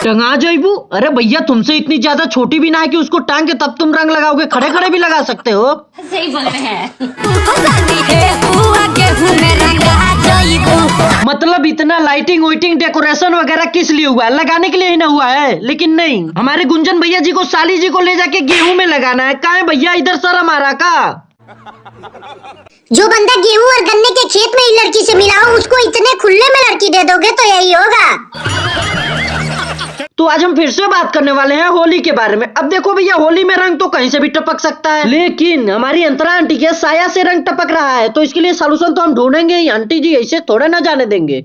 टंगा जाइबू? अरे भैया तुमसे इतनी ज्यादा छोटी भी ना है कि उसको टांग के तब तुम रंग लगाओगे, खड़े खड़े भी लगा सकते हो। सही बोल रहे हैं। मतलब इतना लाइटिंग वाइटिंग डेकोरेशन वगैरह किस लिए हुआ है? लगाने के लिए ही ना हुआ है। लेकिन नहीं, हमारे गुंजन भैया जी को साली जी को ले जाके गेहूं में लगाना है। कहाँ है भैया, इधर शर्म आ रहा का? जो बंदा गेहूं और गन्ने के खेत में ही लड़की से मिला हो, उसको इतने खुले में लड़की दे दोगे तो यही होगा। तो आज हम फिर से बात करने वाले हैं होली के बारे में। अब देखो भैया, होली में रंग तो कहीं से भी टपक सकता है, लेकिन हमारी अंतरा आंटी के साया से रंग टपक रहा है, तो इसके लिए सॉल्यूशन तो हम ढूंढेंगे ही। आंटी जी ऐसे थोड़ा ना जाने देंगे।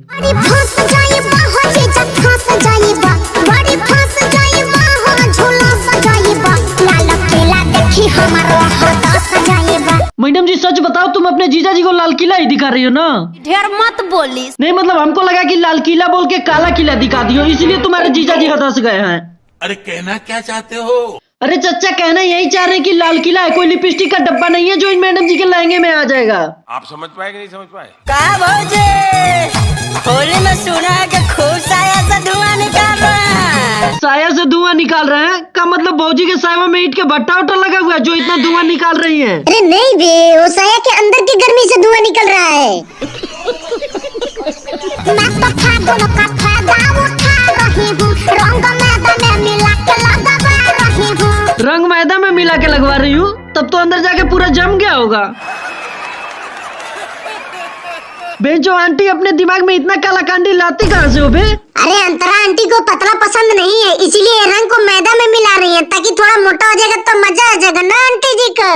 मैडम जी सच बताओ, तुम अपने जीजा जी को लाल किला ही दिखा रही हो ना? ढेर मत बोली। नहीं मतलब हमको लगा कि लाल किला बोल के काला किला दिखा दियो, इसलिए तुम्हारे जीजा जी हदस गए हैं। अरे कहना क्या चाहते हो? अरे चच्चा कहना यही चाह रहे हैं कि लाल किला है, कोई लिपस्टिक का डब्बा नहीं है जो इन मैडम जी के लहंगे में आ जाएगा। आप समझ पाए कि नहीं समझ पाए? का भौजी, होली में सुना है कि खूब साया से धुआं निकाल रहे हैं। साया से धुआं निकाल रहे हैं का मतलब भौजी के साया में ईंट के भट्टा उट्टा लगा हुआ है जो इतना धुआं निकाल रही है? अरे नहीं बे, वो साया के अंदर की गर्मी से धुआं निकल रहा है। मैं तो था दोनों का फायदा उठा रही हूँ, रंग मैदा में मिला के लगवा रही हूँ। रंग मैदा में मिला के लगवा रही हूँ, तब तो अंदर जाके पूरा जम गया होगा। बेंचो आंटी अपने दिमाग में इतना काला कांडी लाती कहाँ से हो बे? अरे अंतरा आंटी को पतला पसंद नहीं है, इसीलिए रंग को मैदा में मिला रही है, ताकि थोड़ा मोटा हो जाएगा तो मजा आ जाएगा ना आंटी जी को।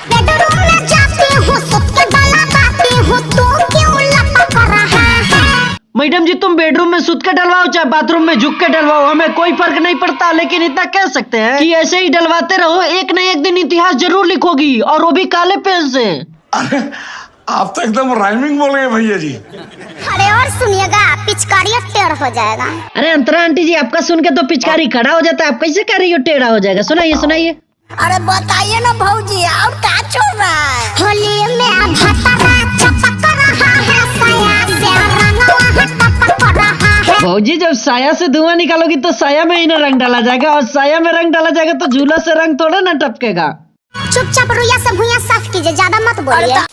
बेडरूम में जाती हूँ, सबके गला काटती हूँ, तू क्यों लपक रहा है? मैडम जी तुम बेडरूम में सुत के डलवाओ चाहे बाथरूम में झुक के डलवाओ, हमें कोई फर्क नहीं पड़ता, लेकिन इतना कह सकते हैं कि ऐसे ही डलवाते रहो, एक न एक दिन इतिहास जरूर लिखोगी, और वो भी काले पेन से। आप तो एकदम राइमिंग बोल गए भैया जी। अरे और सुनिएगा, पिचकारी टेढ़ हो जाएगा। अरे अंतरा आंटी जी आपका सुन के तो पिचकारी खड़ा हो जाता है, आप कैसे कह रही हो टेढ़ा हो जाएगा? सुनाइए सुनाइए। अरे बताइए ना भौजी, और क्या छोड़ रहा है? होली में भतरा चपक रहा है, साया से रंगवा टपक रहा है। भौजी जब साया से धुआं निकालोगी तो साया में ही ना रंग डाला जाएगा, और साया में रंग डाला जाएगा तो झूला से रंग थोड़ा ना टपकेगा। चुपचाप रुइया से भुइया साफ कीजिए, ज्यादा मत बोलिए।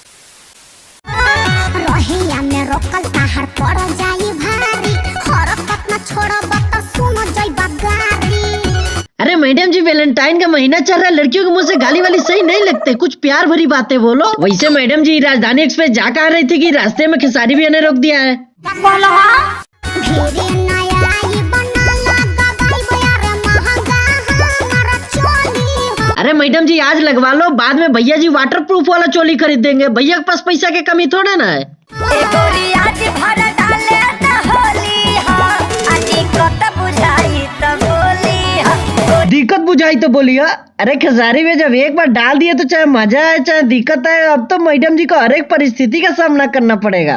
रोहिया में रोकल ताहर पड़ जाई भारी, हरकत न छोड़ब त सुन जाइबा गारी। अरे मैडम जी वैलेंटाइन का महीना चल रहा है, लड़कियों के मुंह से गाली वाली सही नहीं लगते, कुछ प्यार भरी बातें बोलो। वैसे मैडम जी राजधानी एक्सप्रेस जा कहा रही थी कि रास्ते में खेसारी भी रोक दिया है। भीरी नया ई बनाला दबाई बयारे महंगा हमारा चोली हो। अरे मैडम जी आज लगवा लो, बाद में भैया जी वाटर प्रूफ वाला चोली खरीद देंगे, भैया के पास पैसा की कमी थोड़ा ना है। दिक्कत बुझाई तो बोलिए। अरे खेसारी में जब एक बार डाल दिए तो चाहे मजा आए चाहे दिक्कत आए, अब तो मैडम जी को हर एक परिस्थिति का सामना करना पड़ेगा।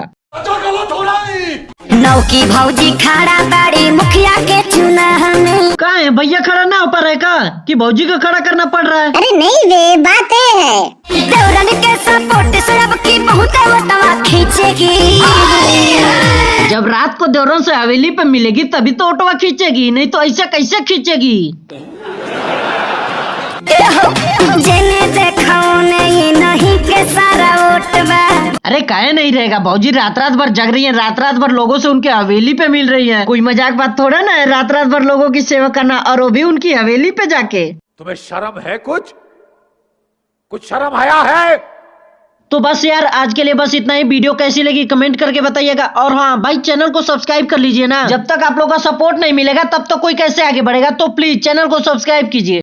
नौकी भौजी खड़ा बाड़ी मुखिया के चुनाव में। कहाँ है भैया, खड़ा ना हो पा रहा है का कि भौजी को खड़ा करना पड़ रहा है? अरे नहीं वे, बात है देवरन के सपोर्ट से अब की बहुत वटवा खींचेगी। जब रात को देवरों से हवेली पे मिलेगी तभी तो ऑटोवा खींचेगी, नहीं तो ऐसे कैसे खींचेगी? जेने देखो नहीं के सारा ओटवा। अरे काहे नहीं रहेगा, भौजी रात रात भर जग रही है, रात रात भर लोगों से उनके हवेली पे मिल रही है, कोई मजाक बात थोड़ा ना है रात रात भर लोगों की सेवा करना, और वो भी उनकी हवेली पे जाके। तुम्हें शर्म है? कुछ शर्म आया है? तो बस यार आज के लिए बस इतना ही। वीडियो कैसी लगी कमेंट करके बताइएगा, और हाँ भाई चैनल को सब्सक्राइब कर लीजिए ना, जब तक आप लोगों का सपोर्ट नहीं मिलेगा तब तक कोई कैसे आगे बढ़ेगा, तो प्लीज चैनल को सब्सक्राइब कीजिए।